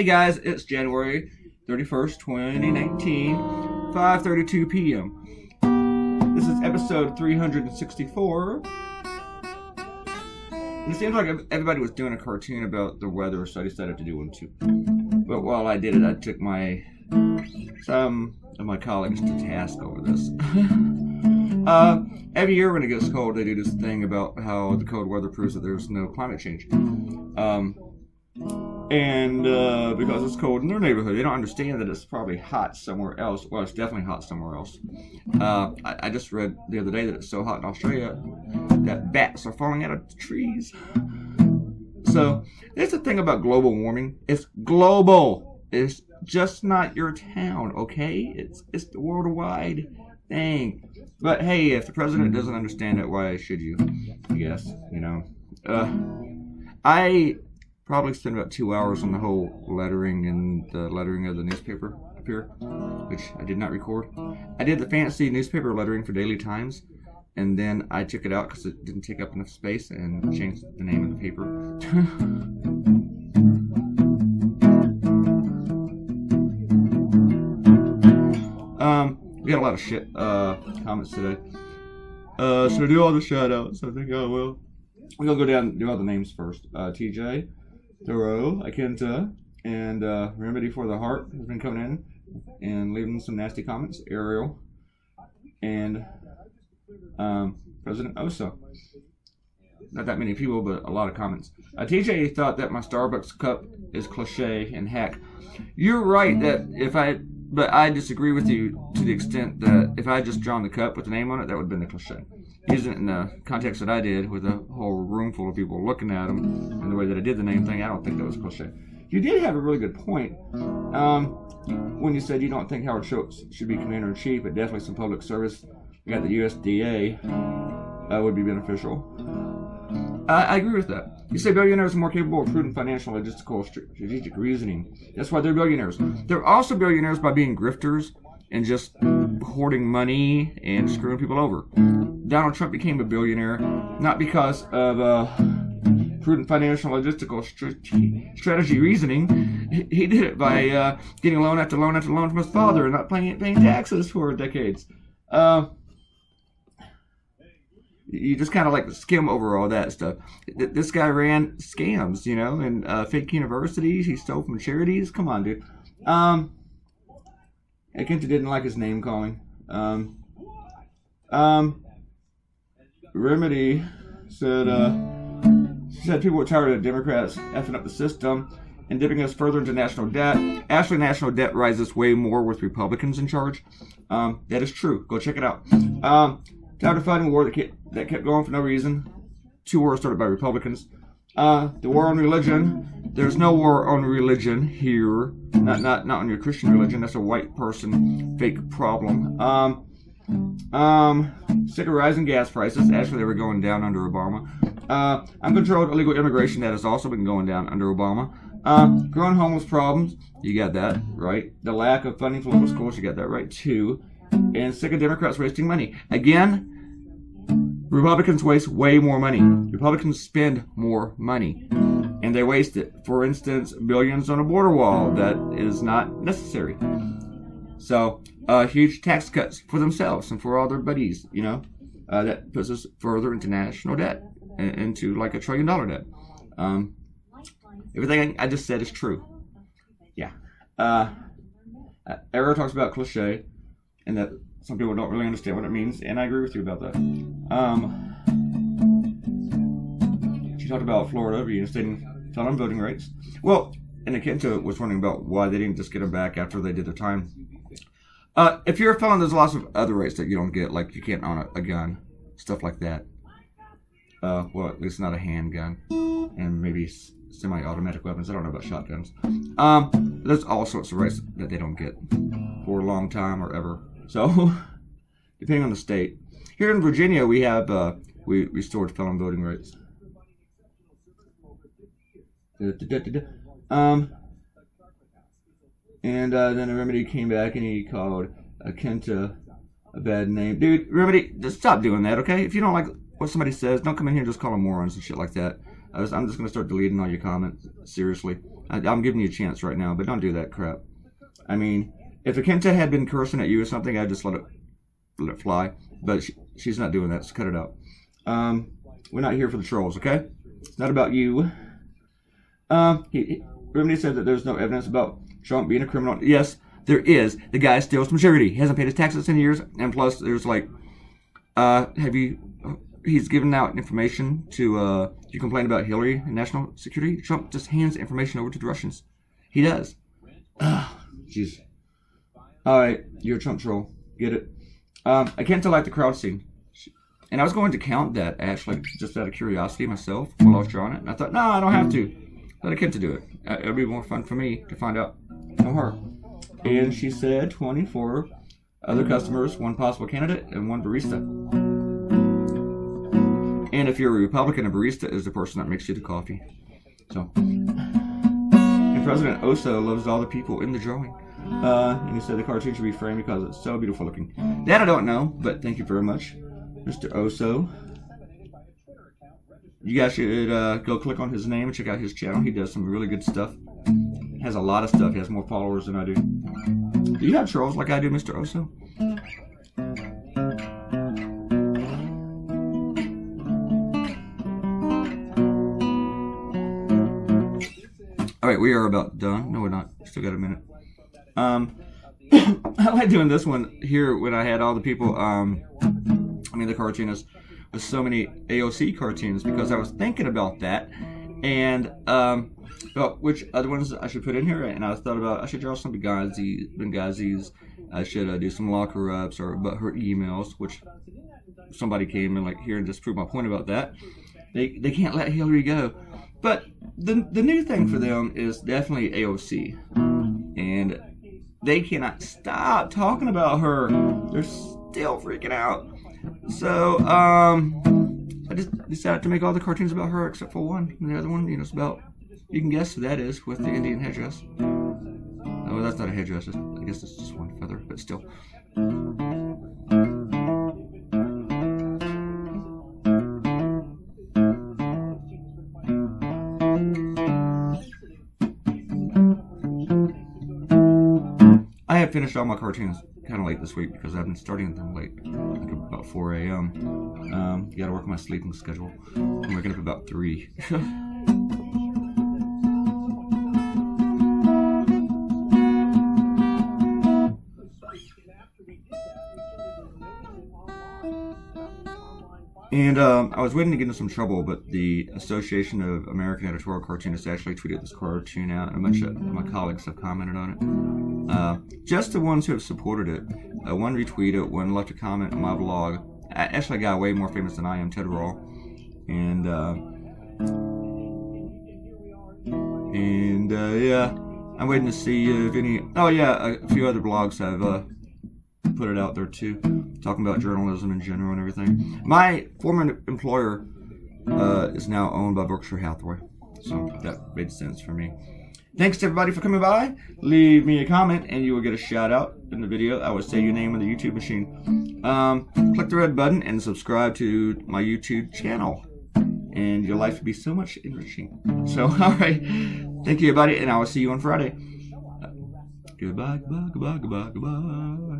Hey guys, it's January 31st, 2019, 5:32 p.m. This is episode 364. And it seems like everybody was doing a cartoon about the weather, so I decided to do one too. But while I did it, I took some of my colleagues to task over this. Every year when it gets cold, they do this thing about how the cold weather proves that there's no climate change. Because it's cold in their neighborhood, they don't understand that it's probably hot somewhere else. Well, it's definitely hot somewhere else. I just read the other day that it's so hot in Australia that bats are falling out of the trees. So, there's the thing about global warming. It's global. It's just not your town, okay? It's the worldwide thing. But hey, if the president doesn't understand it, why should you? I guess, you know. I probably spent about 2 hours on the whole lettering and the lettering of the newspaper up here, which I did not record. I did the fancy newspaper lettering for Daily Times, and then I took it out because it didn't take up enough space and changed the name of the paper. We got a lot of shit comments today. Should I do all the shout-outs? I think I will. We're going to go down and do all the names first. TJ, Thoreau, Akenta, and Remedy for the Heart has been coming in and leaving some nasty comments. Ariel, and President Oso. Not that many people, but a lot of comments. TJ thought that my Starbucks cup is cliche and hack. You're right but I disagree with you to the extent that if I had just drawn the cup with the name on it, that would have been the cliche. Using it in the context that I did, with a whole room full of people looking at them, and the way that I did the name thing, I don't think that was cliche. You did have a really good point when you said you don't think Howard Schultz should be commander-in-chief, but definitely some public service. You got the USDA would be beneficial. I agree with that. You say billionaires are more capable of prudent financial, logistical, strategic reasoning. That's why they're billionaires. They're also billionaires by being grifters and just hoarding money and screwing people over. Donald Trump became a billionaire not because of prudent financial, logistical, strategy reasoning. He did it by getting loan after loan after loan from his father and not paying taxes for decades. You just kind of like skim over all that stuff. This guy ran scams, you know, and fake universities. He stole from charities. Come on, dude. Kenta didn't like his name calling. Remedy said, she said people were tired of Democrats effing up the system and dipping us further into national debt. Actually, national debt rises way more with Republicans in charge. That is true. Go check it out. Tired of fighting a war that kept going for no reason. 2 wars started by Republicans. The war on religion. There's no war on religion here. Not on your Christian religion. That's a white person fake problem. Sick of rising gas prices. Actually, they were going down under Obama. Uncontrolled illegal immigration. That has also been going down under Obama. Growing homeless problems. You got that right. The lack of funding for local schools. You got that right too. And sick of Democrats wasting money. Again, Republicans waste way more money. Republicans spend more money. And they waste it. For instance, billions on a border wall that is not necessary. So, huge tax cuts for themselves and for all their buddies, you know. That puts us further into national debt. Into like $1 trillion debt. Everything I just said is true. Yeah. Arrow talks about cliche. And that some people don't really understand what it means, and I agree with you about that. She talked about Florida reinstating felon voting rights. Well, and Akenta was wondering about why they didn't just get them back after they did their time. If you're a felon, there's lots of other rights that you don't get, like you can't own a gun, stuff like that. Well, at least not a handgun, and maybe semi-automatic weapons. I don't know about shotguns. There's all sorts of rights that they don't get for a long time or ever. So, depending on the state. Here in Virginia, we have, we restored felon voting rights. And then a Remedy came back and he called Kenta a bad name. Dude, Remedy, just stop doing that, okay? If you don't like what somebody says, don't come in here and just call them morons and shit like that. I'm just going to start deleting all your comments. Seriously. I'm giving you a chance right now, but don't do that crap. I mean, if Akenta had been cursing at you or something, I'd just let it fly. But she's not doing that, so cut it out. We're not here for the trolls, okay? It's not about you. Remedy said that there's no evidence about Trump being a criminal. Yes, there is. The guy steals from charity. He hasn't paid his taxes in years, and plus, there's like, he's given out information to, you complain about Hillary and national security. Trump just hands information over to the Russians. He does. Jeez. Alright, you're a Trump troll. Get it? I can't tell like the crowd scene. And I was going to count that, actually, just out of curiosity myself, while I was drawing it. And I thought, no, I don't have to. Let Akenta do it. It'll be more fun for me to find out from her. And she said 24 other customers, 1 possible candidate, and 1 barista. And if you're a Republican, a barista is the person that makes you the coffee. So, and President Oso loves all the people in the drawing. And he said the cartoon should be framed because it's so beautiful looking. That I don't know, but thank you very much, Mr. Oso. You guys should go click on his name and check out his channel. He does some really good stuff. He has a lot of stuff. He has more followers than I do. Do you have trolls like I do, Mr. Oso? Alright, we are about done. No, we're not. Still got a minute. I like doing this one here when I had all the people, the cartoonists, with so many AOC cartoons, because I was thinking about that and about which other ones I should put in here, and I thought about I should draw some Benghazis. I should do some locker ups or about her emails, which somebody came and like here and just proved my point about that. They can't let Hillary go, but the new thing for them is definitely AOC, and they cannot stop talking about her. They're still freaking out. So, I just decided to make all the cartoons about her except for one. And the other one, it's about, you can guess who that is with the Indian headdress. Oh, that's not a headdress. I guess it's just one feather, but still. I have finished all my cartoons kind of late this week because I've been starting them late, like about 4 a.m. You gotta work on my sleeping schedule. I'm waking up about 3. And I was waiting to get into some trouble, but the Association of American Editorial Cartoonists actually tweeted this cartoon out, and a bunch of my colleagues have commented on it. Just the ones who have supported it. One retweeted, one left a comment on my blog. Actually, a guy way more famous than I am, Ted Rawl. Yeah, I'm waiting to see if any. Oh yeah, a few other blogs have put it out there too, talking about journalism in general and everything. My former employer is now owned by Berkshire Hathaway, so that made sense for me. Thanks to everybody for coming by. Leave me a comment and you will get a shout out in the video. I would say your name on the YouTube machine. Click the red button and subscribe to my YouTube channel, and your life will be so much enriching. So, alright, thank you everybody, and I will see you on Friday. Goodbye, goodbye, goodbye, goodbye, goodbye.